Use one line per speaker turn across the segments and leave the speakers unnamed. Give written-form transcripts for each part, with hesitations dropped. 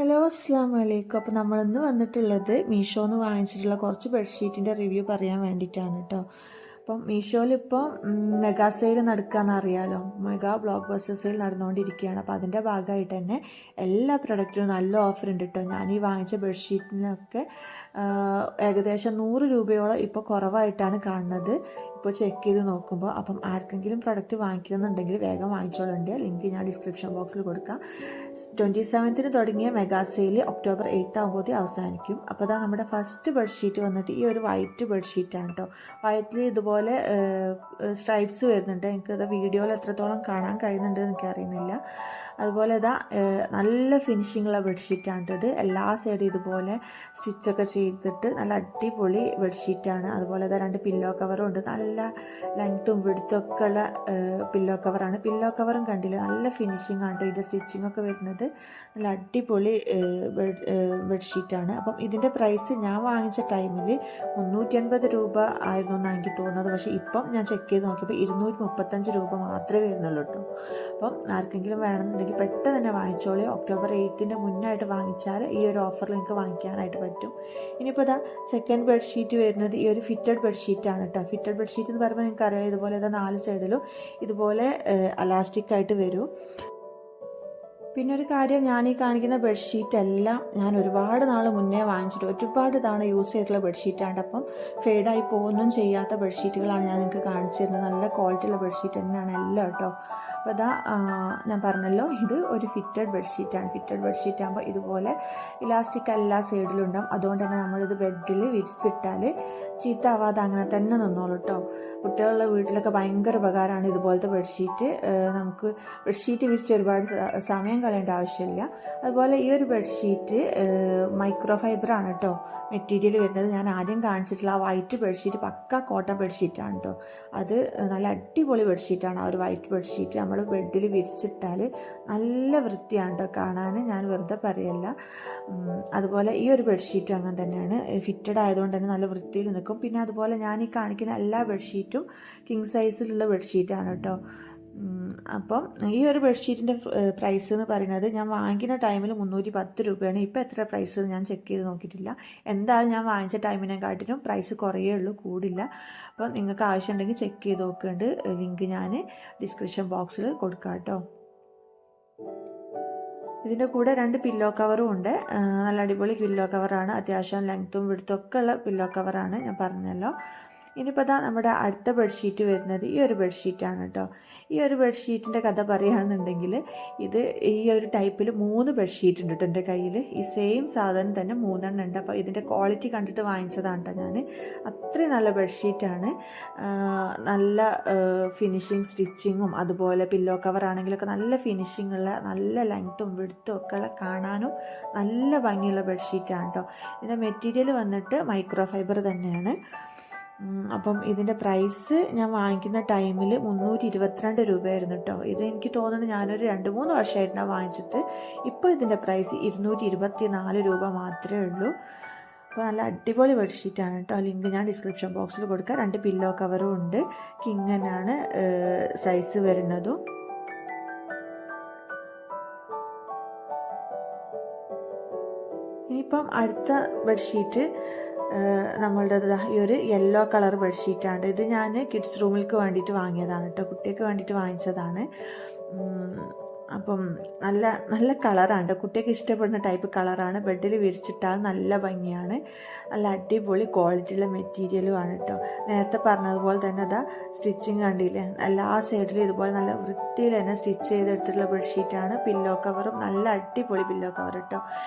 Hello അസ്സാം വലൈക്കും. അപ്പോൾ നമ്മളിന്ന് വന്നിട്ടുള്ളത് മീഷോന്ന് വാങ്ങിച്ചിട്ടുള്ള കുറച്ച് ബെഡ്ഷീറ്റിൻ്റെ റിവ്യൂ പറയാൻ വേണ്ടിയിട്ടാണ് കേട്ടോ. അപ്പം മീഷോയിൽ ഇപ്പോൾ മെഗാ സെയിൽ നടക്കുകയെന്ന് അറിയാലോ, മെഗാ ബ്ലോക്ക് ബസ്റ്റർ സെയിൽ നടന്നുകൊണ്ടിരിക്കുകയാണ്. അപ്പോൾ അതിൻ്റെ ഭാഗമായിട്ട് തന്നെ എല്ലാ പ്രൊഡക്റ്റിനും നല്ല ഓഫർ ഉണ്ട് കേട്ടോ. ഞാൻ ഈ വാങ്ങിച്ച ബെഡ്ഷീറ്റിനൊക്കെ ഏകദേശം 100 രൂപയോളം ഇപ്പോൾ കുറവായിട്ടാണ് കാണുന്നത് ഇപ്പോൾ ചെക്ക് ചെയ്ത് നോക്കുമ്പോൾ. അപ്പം ആർക്കെങ്കിലും പ്രൊഡക്റ്റ് വാങ്ങിക്കണമെന്നുണ്ടെങ്കിൽ വേഗം വാങ്ങിച്ചോളുണ്ട്. ലിങ്ക് ഞാൻ ഡിസ്ക്രിപ്ഷൻ ബോക്സിൽ കൊടുക്കാം. 27th തുടങ്ങിയ മെഗാ സെയിൽ ഒക്ടോബർ 8 ആകുമ്പോൾ അവസാനിക്കും. അപ്പോൾ അതാ നമ്മുടെ ഫസ്റ്റ് ബെഡ്ഷീറ്റ് വന്നിട്ട് ഈ ഒരു വൈറ്റ് ബെഡ്ഷീറ്റാണ് കേട്ടോ. വൈറ്റിൽ ഇതുപോലെ സ്ട്രൈപ്സ് വരുന്നുണ്ട്. എനിക്കത് വീഡിയോയിൽ എത്രത്തോളം കാണാൻ കഴിയുന്നുണ്ട് എനിക്കറിയുന്നില്ല. അതുപോലെ ഇതാ നല്ല ഫിനിഷിങ്ങുള്ള ബെഡ്ഷീറ്റാണ് ഇത്. എല്ലാ സൈഡും ഇതുപോലെ സ്റ്റിച്ചൊക്കെ ചെയ്തിട്ട് നല്ല അടിപൊളി ബെഡ്ഷീറ്റാണ്. അതുപോലെ ഇതാ 2 പില്ലോ കവറും ഉണ്ട്. നല്ല ലെങ്ത്തും വിടുത്തും ഒക്കെ ഉള്ള പില്ലോ കവറാണ്. പില്ലോ കവറും കണ്ടില്ല, നല്ല ഫിനിഷിംഗ് ആണ് കേട്ടോ. ഇതിൻ്റെ സ്റ്റിച്ചിങ്ങൊക്കെ വരുന്നത് നല്ല അടിപൊളി ബെഡ്ഷീറ്റാണ്. അപ്പം ഇതിൻ്റെ പ്രൈസ് ഞാൻ വാങ്ങിച്ച ടൈമിൽ 350 രൂപ ആയിരുന്നു എന്നാണ് എനിക്ക് തോന്നുന്നത്. പക്ഷേ ഇപ്പം ഞാൻ ചെക്ക് ചെയ്ത് നോക്കിയപ്പോൾ 235 രൂപ മാത്രമേ വരുന്നുള്ളൂ കേട്ടോ. അപ്പം ആർക്കെങ്കിലും വേണമെന്നുണ്ടെങ്കിൽ പെട്ടെന്ന് തന്നെ വാങ്ങിച്ചോളൂ. ഒക്ടോബർ 8 മുന്നായിട്ട് വാങ്ങിച്ചാൽ ഈ ഒരു ഓഫറിൽ നിങ്ങൾക്ക് വാങ്ങിക്കാനായിട്ട് പറ്റും. ഇനിയിപ്പോൾ ഇതാ സെക്കൻഡ് ബെഡ്ഷീറ്റ് വരുന്നത് ഈ ഒരു ഫിറ്റഡ് ബെഡ്ഷീറ്റാണ് കേട്ടോ. ഫിറ്റഡ് ബെഡ്ഷീറ്റ് എന്ന് പറയുമ്പോൾ നിങ്ങൾക്ക് അറിയാം, ഇതുപോലെ ഇതാ 4 സൈഡിലും ഇതുപോലെ അലാസ്റ്റിക് ആയിട്ട് വരും. പിന്നെ ഒരു കാര്യം, ഞാൻ ഈ കാണിക്കുന്ന ബെഡ്ഷീറ്റ് എല്ലാം ഞാൻ ഒരുപാട് നാൾ മുന്നേ വാങ്ങിച്ചിട്ട് ഒരുപാട് തവണ യൂസ് ചെയ്തിട്ടുള്ള ബെഡ്ഷീറ്റാണ്. അപ്പം ഫെയ്ഡായി പോകുന്നതും ചെയ്യാത്ത ബെഡ്ഷീറ്റുകളാണ് ഞാൻ നിങ്ങൾക്ക് കാണിച്ചു തരുന്നത്. നല്ല ക്വാളിറ്റിയുള്ള ബെഡ്ഷീറ്റ് തന്നെയാണ് എല്ലാം കേട്ടോ. അപ്പോൾ അതാ ഞാൻ പറഞ്ഞല്ലോ, ഇത് ഒരു ഫിറ്റഡ് ബെഡ്ഷീറ്റാണ്. ഫിറ്റഡ് ബെഡ്ഷീറ്റ് ആകുമ്പോൾ ഇതുപോലെ ഇലാസ്റ്റിക് എല്ലാ സൈഡിലും ഉണ്ടാകും. അതുകൊണ്ട് തന്നെ നമ്മളിത് ബെഡിൽ വിരിച്ചിട്ടാൽ ചീത്ത ആവാതെ അങ്ങനെ തന്നെ നിന്നോളൂ കേട്ടോ. കുട്ടികളുടെ വീട്ടിലൊക്കെ ഭയങ്കര ഉപകാരമാണ് ഇതുപോലത്തെ ബെഡ്ഷീറ്റ്. നമുക്ക് ബെഡ്ഷീറ്റ് വിരിച്ച് ഒരുപാട് സമയം കളയേണ്ട ആവശ്യമില്ല. അതുപോലെ ഈ ഒരു ബെഡ്ഷീറ്റ് മൈക്രോ ഫൈബറാണ് കേട്ടോ മെറ്റീരിയൽ വരുന്നത്. ഞാൻ ആദ്യം കാണിച്ചിട്ടുള്ള ആ വൈറ്റ് ബെഡ്ഷീറ്റ് പക്ക കോട്ടൺ ബെഡ്ഷീറ്റാണ് കേട്ടോ. അത് നല്ല അടിപൊളി ബെഡ്ഷീറ്റാണ്. ആ ഒരു വൈറ്റ് ബെഡ്ഷീറ്റ് നമ്മൾ ബെഡിൽ വിരിച്ചിട്ടാൽ നല്ല വൃത്തിയാണ് കേട്ടോ കാണാൻ, ഞാൻ വെറുതെ പറയല്ല. അതുപോലെ ഈ ഒരു ബെഡ്ഷീറ്റും അങ്ങനെ തന്നെയാണ്, ഫിറ്റഡ് ആയതുകൊണ്ട് തന്നെ നല്ല വൃത്തിയിൽ നിൽക്കും. പിന്നെ അതുപോലെ ഞാൻ ഈ കാണിക്കുന്ന എല്ലാ ബെഡ്ഷീറ്റും കിങ് സൈസിലുള്ള ബെഡ്ഷീറ്റാണ് കേട്ടോ. അപ്പം ഈ ഒരു ബെഡ്ഷീറ്റിൻ്റെ പ്രൈസ് എന്ന് പറയുന്നത് ഞാൻ വാങ്ങിക്കുന്ന ടൈമിൽ 310 രൂപയാണ്. ഇപ്പോൾ എത്ര പ്രൈസ് ഞാൻ ചെക്ക് ചെയ്ത് നോക്കിയിട്ടില്ല. എന്തായാലും ഞാൻ വാങ്ങിച്ച ടൈമിനെക്കാട്ടിലും പ്രൈസ് കുറയേ ഉള്ളൂ, കൂടില്ല. അപ്പം നിങ്ങൾക്ക് ആവശ്യമുണ്ടെങ്കിൽ ചെക്ക് ചെയ്ത് നോക്കുന്നുണ്ട്. ലിങ്ക് ഞാൻ ഡിസ്ക്രിപ്ഷൻ ബോക്സിൽ കൊടുക്കാം കേട്ടോ. ഇതിൻ്റെ കൂടെ 2 പില്ലോ കവറും ഉണ്ട്. നല്ല അടിപൊളി പില്ലോ കവറാണ്. അത്യാവശ്യം ലെങ്ത്തും വിടുത്തും ഒക്കെ ഉള്ള പില്ലോ കവറാണ്, ഞാൻ പറഞ്ഞല്ലോ. ഇനിയിപ്പോൾ അതാ നമ്മുടെ അടുത്ത ബെഡ്ഷീറ്റ് വരുന്നത് ഈ ഒരു ബെഡ്ഷീറ്റാണ് കേട്ടോ. ഈ ഒരു ബെഡ്ഷീറ്റിൻ്റെ കഥ പറയുകയാണെന്നുണ്ടെങ്കിൽ ഇത് ഈ ഒരു ടൈപ്പിൽ 3 ബെഡ്ഷീറ്റ് ഉണ്ട് കേട്ടോ എൻ്റെ കയ്യിൽ. ഈ സെയിം സാധനം തന്നെ 3 എണ്ണം ഉണ്ട്. അപ്പോൾ ഇതിൻ്റെ ക്വാളിറ്റി കണ്ടിട്ട് വാങ്ങിച്ചതാണ് കേട്ടോ ഞാൻ. അത്രയും നല്ല ബെഡ്ഷീറ്റാണ്. നല്ല ഫിനിഷിങ് സ്റ്റിച്ചിങ്ങും അതുപോലെ പില്ലോ കവർ ആണെങ്കിലൊക്കെ നല്ല ഫിനിഷിംഗ് ഉള്ള, നല്ല ലെങ്ത്തും വിടുത്തും ഒക്കെ ഉള്ള, കാണാനും നല്ല ഭംഗിയുള്ള ബെഡ്ഷീറ്റാണ് കേട്ടോ. ഇതിൻ്റെ മെറ്റീരിയൽ വന്നിട്ട് മൈക്രോ ഫൈബർ തന്നെയാണ്. അപ്പം ഇതിൻ്റെ പ്രൈസ് ഞാൻ വാങ്ങിക്കുന്ന ടൈമിൽ 322 രൂപയായിരുന്നു കേട്ടോ. ഇത് എനിക്ക് തോന്നുന്നു ഞാനൊരു 2-3 വർഷമായിട്ടാണ് വാങ്ങിച്ചിട്ട്. ഇപ്പോൾ ഇതിൻ്റെ പ്രൈസ് 224 രൂപ മാത്രമേ ഉള്ളൂ. അപ്പോൾ നല്ല അടിപൊളി ബെഡ്ഷീറ്റാണ് കേട്ടോ. ലിങ്ക് ഞാൻ ഡിസ്ക്രിപ്ഷൻ ബോക്സിൽ കൊടുക്കാം. 2 പില്ലോ കവറും ഉണ്ട്. കിങ്ങനാണ് സൈസ് വരുന്നതും. ഇനിയിപ്പം അടുത്ത ബെഡ്ഷീറ്റ് നമ്മളുടെ ഈ ഒരു യെല്ലോ കളർ ബെഡ്ഷീറ്റാണ്. ഇത് ഞാൻ കിഡ്സ് റൂമിലേക്ക് വേണ്ടിയിട്ട് വാങ്ങിയതാണ് കേട്ടോ, കുട്ടിക്ക് വേണ്ടിയിട്ട് വാങ്ങിച്ചതാണ്. അപ്പം നല്ല നല്ല കളറാണ് കേട്ടോ, കുട്ടിക്ക് ഇഷ്ടപ്പെടുന്ന ടൈപ്പ് കളറാണ്. ബെഡിൽ വിരിച്ചിട്ടാൽ നല്ല ഭംഗിയാണ്. നല്ല അടിപൊളി ക്വാളിറ്റിയുള്ള മെറ്റീരിയലുമാണ് കേട്ടോ. നേരത്തെ പറഞ്ഞതുപോലെ തന്നെ അതാ സ്റ്റിച്ചിങ് കണ്ടില്ലേ, എല്ലാ സൈഡിലും ഇതുപോലെ നല്ല വൃത്തിയിൽ തന്നെ സ്റ്റിച്ച് ചെയ്തെടുത്തിട്ടുള്ള ബെഡ്ഷീറ്റാണ്. പില്ലോ കവറും നല്ല അടിപൊളി പില്ലോ കവർ കേട്ടോ.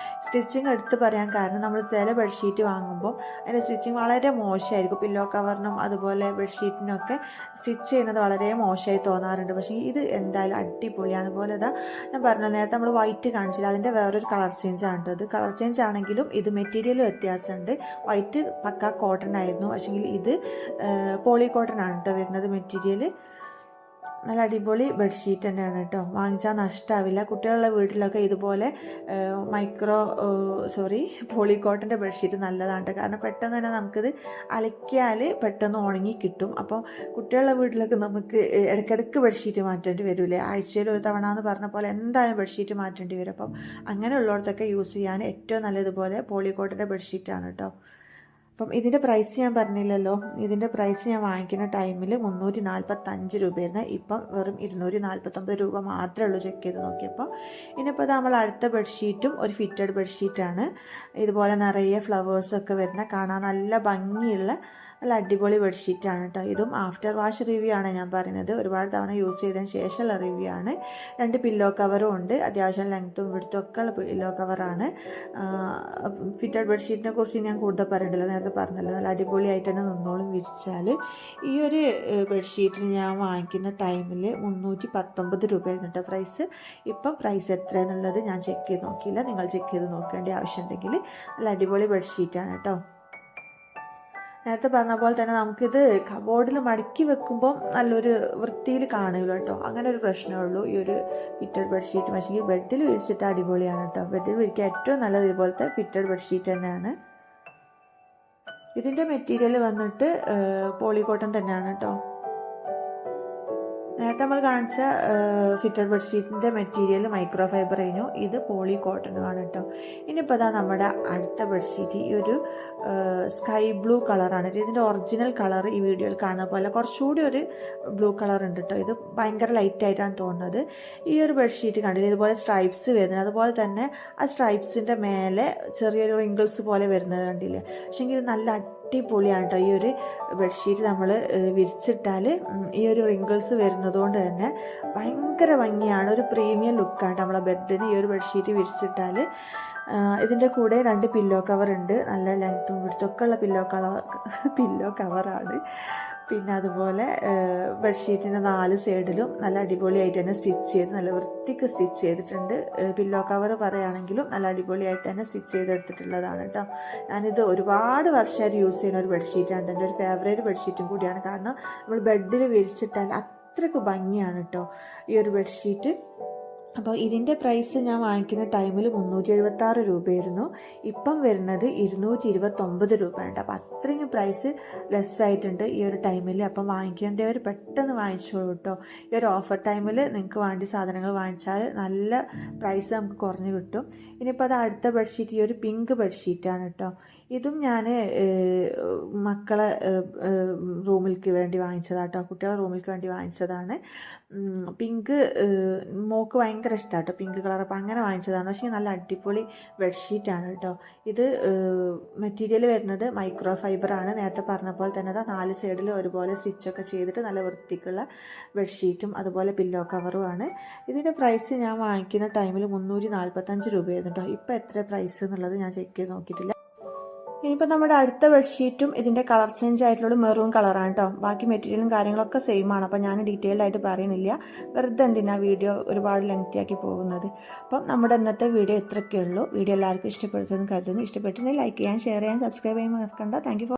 സ്റ്റിച്ചിങ് എടുത്ത് പറയാൻ കാരണം, നമ്മൾ ചില ബെഡ്ഷീറ്റ് വാങ്ങുമ്പോൾ അതിൻ്റെ സ്റ്റിച്ചിങ് വളരെ മോശമായിരിക്കും. പില്ലോ കവറിനും അതുപോലെ ബെഡ്ഷീറ്റിനൊക്കെ സ്റ്റിച്ച് ചെയ്യുന്നത് വളരെ മോശമായി തോന്നാറുണ്ട്. പക്ഷേ ഇത് എന്തായാലും അടിപൊളിയാണ്. അതുപോലെ ഇതാ ഞാൻ പറഞ്ഞു നേരത്തെ നമ്മൾ വൈറ്റ് കാണിച്ചില്ല, അതിൻ്റെ വേറൊരു കളർ ചേഞ്ച് ആണ് കേട്ടോ. ഇത് കളർ ചേഞ്ച് ആണെങ്കിലും ഇത് മെറ്റീരിയൽ വ്യത്യാസമുണ്ട്. വൈറ്റ് പക്ക കോട്ടൺ ആയിരുന്നു, പക്ഷേങ്കിൽ ഇത് പോളി കോട്ടൺ ആണ് കേട്ടോ വരുന്നത് മെറ്റീരിയൽ. നല്ല അടിപൊളി ബെഡ്ഷീറ്റ് തന്നെയാണ് കേട്ടോ, വാങ്ങിച്ചാൽ നഷ്ടമാവില്ല. കുട്ടികളുടെ വീട്ടിലൊക്കെ ഇതുപോലെ പോളിക്കോട്ടൻ്റെ ബെഡ്ഷീറ്റ് നല്ലതാണ് കേട്ടോ. കാരണം പെട്ടെന്ന് തന്നെ നമുക്കിത് അലക്കിയാൽ പെട്ടെന്ന് ഉണങ്ങി കിട്ടും. അപ്പോൾ കുട്ടികളുടെ വീട്ടിലൊക്കെ നമുക്ക് ഇടയ്ക്കിടയ്ക്ക് ബെഡ്ഷീറ്റ് മാറ്റേണ്ടി വരില്ലേ, ആഴ്ചയിൽ ഒരു തവണ എന്ന് പറഞ്ഞ പോലെ എന്തായാലും ബെഡ്ഷീറ്റ് മാറ്റേണ്ടി വരും. അപ്പം അങ്ങനെയുള്ളവർക്കൊക്കെ യൂസ് ചെയ്യാൻ ഏറ്റവും നല്ലതുപോലെ പോളിക്കോട്ടൻ്റെ ബെഡ്ഷീറ്റാണ് കേട്ടോ. അപ്പം ഇതിൻ്റെ പ്രൈസ് ഞാൻ പറഞ്ഞില്ലല്ലോ. ഇതിൻ്റെ പ്രൈസ് ഞാൻ വാങ്ങിക്കുന്ന ടൈമിൽ 345 രൂപയായിരുന്നു. ഇപ്പം വെറും 249 രൂപ മാത്രമേ ഉള്ളൂ ചെക്ക് ചെയ്ത് നോക്കിയപ്പോൾ. ഇനിയിപ്പോൾ നമ്മൾ അടുത്ത ബെഡ്ഷീറ്റും ഒരു ഫിറ്റഡ് ബെഡ്ഷീറ്റാണ്. ഇതുപോലെ നിറയെ ഫ്ലവേഴ്സൊക്കെ വരുന്ന, കാണാൻ നല്ല ഭംഗിയുള്ള നല്ല അടിപൊളി ബെഡ്ഷീറ്റാണ് കേട്ടോ. ഇതും ആഫ്റ്റർ വാഷ് റിവ്യൂ ആണ് ഞാൻ പറയുന്നത്, ഒരുപാട് തവണ യൂസ് ചെയ്തതിന് ശേഷമുള്ള റിവ്യൂ ആണ്. 2 പില്ലോ കവറും ഉണ്ട്, അത്യാവശ്യം ലെങ്ത്തും വിഡ്ത്തും ഒക്കെ ഉള്ള പില്ലോ കവറാണ്. ഫിറ്റഡ് ബെഡ്ഷീറ്റിനെ കുറിച്ച് ഞാൻ കൂടുതൽ പറയണ്ടല്ലോ, നേരത്തെ പറഞ്ഞല്ലോ, നല്ല അടിപൊളിയായിട്ട് തന്നെ നിന്നോളും വിരിച്ചാൽ. ഈ ഒരു ബെഡ്ഷീറ്റിന് ഞാൻ വാങ്ങിക്കുന്ന ടൈമിൽ 319 രൂപയായിരുന്നു കേട്ടോ പ്രൈസ്. ഇപ്പം പ്രൈസ് എത്രയെന്നുള്ളത് ഞാൻ ചെക്ക് ചെയ്ത് നോക്കിയില്ല, നിങ്ങൾ ചെക്ക് ചെയ്ത് നോക്കേണ്ട ആവശ്യമുണ്ടെങ്കിൽ. നല്ല അടിപൊളി ബെഡ്ഷീറ്റാണ് കേട്ടോ. നേരത്തെ പറഞ്ഞ പോലെ തന്നെ നമുക്കിത് കബോർഡിൽ മടക്കി വെക്കുമ്പം നല്ലൊരു വൃത്തിയിൽ കാണുമല്ലോ കേട്ടോ. അങ്ങനെ ഒരു പ്രശ്നമേ ഉള്ളൂ ഈ ഒരു ഫിറ്റഡ് ബെഡ്ഷീറ്റ്. പക്ഷേ ബെഡിൽ വിരിച്ചിട്ട് അടിപൊളിയാണ് കേട്ടോ. ബെഡിൽ വിരിക്കാൻ ഏറ്റവും നല്ലത് ഇതുപോലത്തെ ഫിറ്റഡ് ബെഡ്ഷീറ്റ് തന്നെയാണ്. ഇതിൻ്റെ മെറ്റീരിയൽ വന്നിട്ട് പോളിക്കോട്ടൺ തന്നെയാണ് കേട്ടോ. നേരത്തെ നമ്മൾ കാണിച്ച ഫിറ്റഡ് ബെഡ്ഷീറ്റിൻ്റെ മെറ്റീരിയൽ മൈക്രോ ഫൈബർ കഴിഞ്ഞു, ഇത് പോളി കോട്ടണുമാണ് കേട്ടോ. ഇനിയിപ്പോൾ അതാ നമ്മുടെ അടുത്ത ബെഡ്ഷീറ്റ് ഈ ഒരു സ്കൈ ബ്ലൂ കളറാണ്. ഇതിൻ്റെ ഒറിജിനൽ കളർ ഈ വീഡിയോയിൽ കാണുന്ന പോലെ കുറച്ചുകൂടി ഒരു ബ്ലൂ കളർ ഉണ്ട് കേട്ടോ. ഇത് ഭയങ്കര ലൈറ്റായിട്ടാണ് തോന്നുന്നത്. ഈ ഒരു ബെഡ്ഷീറ്റ് കണ്ടില്ല, ഇതുപോലെ സ്ട്രൈപ്സ് വരുന്നത്, അതുപോലെ തന്നെ ആ സ്ട്രൈപ്സിൻ്റെ മേലെ ചെറിയൊരു റിങ്കിൾസ് പോലെ വരുന്നത് കണ്ടില്ലേ. പക്ഷേ ഇത് നല്ല അടിപൊളിയാണ് കേട്ടോ. ഈ ഒരു ബെഡ്ഷീറ്റ് നമ്മൾ വിരിച്ചിട്ടാൽ ഈ ഒരു റിങ്കിൾസ് വരുന്നതുകൊണ്ട് തന്നെ ഭയങ്കര ഭംഗിയാണ്, ഒരു പ്രീമിയം ലുക്കാണ് നമ്മളെ ബെഡിന് ഈ ഒരു ബെഡ്ഷീറ്റ് വിരിച്ചിട്ടാൽ. ഇതിൻ്റെ കൂടെ 2 പില്ലോ കവർ ഉണ്ട്, നല്ല ലെങ്ത്തും വിടുത്തൊക്കെ ഉള്ള പില്ലോ കവറാണ്. പിന്നെ അതുപോലെ ബെഡ്ഷീറ്റിൻ്റെ 4 സൈഡിലും നല്ല അടിപൊളിയായിട്ട് തന്നെ സ്റ്റിച്ച് ചെയ്ത് നല്ല വൃത്തിക്ക് സ്റ്റിച്ച് ചെയ്തിട്ടുണ്ട്. പില്ലോ കവർ പറയുകയാണെങ്കിലും നല്ല അടിപൊളിയായിട്ട് തന്നെ സ്റ്റിച്ച് ചെയ്തെടുത്തിട്ടുള്ളതാണ് കേട്ടോ. ഞാനിത് ഒരുപാട് വർഷമായിട്ട് യൂസ് ചെയ്യുന്ന ഒരു ബെഡ്ഷീറ്റാണ്, എൻ്റെ ഒരു ഫേവറേറ്റ് ബെഡ്ഷീറ്റും കൂടിയാണ്. കാരണം നമ്മൾ ബെഡിൽ വിരിച്ചിട്ടാൽ അത്രയ്ക്ക് ഭംഗിയാണ് കേട്ടോ ഈ ഒരു ബെഡ്ഷീറ്റ്. അപ്പോൾ ഇതിൻ്റെ പ്രൈസ് ഞാൻ വാങ്ങിക്കുന്ന ടൈമിൽ 376 രൂപയായിരുന്നു. ഇപ്പം വരുന്നത് 229 രൂപയുണ്ട്. അപ്പോൾ അത്രയും പ്രൈസ് ലെസ്സായിട്ടുണ്ട് ഈ ഒരു ടൈമിൽ. അപ്പം വാങ്ങിക്കേണ്ടവർ പെട്ടെന്ന് വാങ്ങിച്ചോളൂ കേട്ടോ. ഈ ഒരു ഓഫർ ടൈമിൽ നിങ്ങൾക്ക് വേണ്ടി സാധനങ്ങൾ വാങ്ങിച്ചാൽ നല്ല പ്രൈസ് നമുക്ക് കുറഞ്ഞ് കിട്ടും. ഇനിയിപ്പോൾ അത് അടുത്ത ബെഡ്ഷീറ്റ് ഈ ഒരു പിങ്ക് ബെഡ്ഷീറ്റാണ് കേട്ടോ. ഇതും ഞാൻ മക്കളെ റൂമിലേക്ക് വേണ്ടി വാങ്ങിച്ചതാണ് കേട്ടോ, കുട്ടികളുടെ റൂമിലേക്ക് വേണ്ടി വാങ്ങിച്ചതാണ്. പിങ്ക് മോക്ക് ഭയങ്കര ഇഷ്ടമാണ് കേട്ടോ പിങ്ക് കളർ, അപ്പോൾ അങ്ങനെ വാങ്ങിച്ചതാണ്. പക്ഷേ നല്ല അടിപൊളി ബെഡ്ഷീറ്റാണ് കേട്ടോ. ഇത് മെറ്റീരിയൽ വരുന്നത് മൈക്രോ ഫൈബറാണ്. നേരത്തെ പറഞ്ഞ പോലെ തന്നെ 4 സൈഡിലും ഒരുപോലെ സ്റ്റിച്ചൊക്കെ ചെയ്തിട്ട് നല്ല വൃത്തിക്കുള്ള ബെഡ്ഷീറ്റും അതുപോലെ പില്ലോ കവറുമാണ്. ഇതിൻ്റെ പ്രൈസ് ഞാൻ വാങ്ങിക്കുന്ന ടൈമിൽ 345 രൂപയായിരുന്നു കേട്ടോ. ഇപ്പോൾ എത്ര പ്രൈസ് എന്നുള്ളത് ഞാൻ ചെക്ക് ചെയ്ത് നോക്കിയിട്ടില്ല. ഇനിയിപ്പോൾ നമ്മുടെ അടുത്ത ബെഡ്ഷീറ്റും ഇതിൻ്റെ കളർ ചേഞ്ച് ആയിട്ടുള്ള മെറൂൺ കളറാണ് കേട്ടോ. ബാക്കി മെറ്റീരിയലും കാര്യങ്ങളൊക്കെ സെയിം ആണ്. അപ്പോൾ ഞാൻ ഡീറ്റെയിൽഡ് ആയിട്ട് പറയുന്നില്ല, വെറുതെ എന്തിനാ വീഡിയോ ഒരുപാട് ലെങ്തി ആക്കി പോകുന്നത്. അപ്പം നമ്മുടെ ഇന്നത്തെ വീഡിയോ ഇത്രയൊക്കെ ഉള്ളൂ. വീഡിയോ എല്ലാവർക്കും ഇഷ്ടപ്പെടുത്തുമെന്ന് കരുതുന്നു. ഇഷ്ടപ്പെട്ടിട്ടുണ്ടെങ്കിൽ ലൈക്ക് ചെയ്യാൻ, ഷെയർ ചെയ്യാൻ, സബ്സ്ക്രൈബ് ചെയ്യാൻ മറക്കണ്ട. Thank you.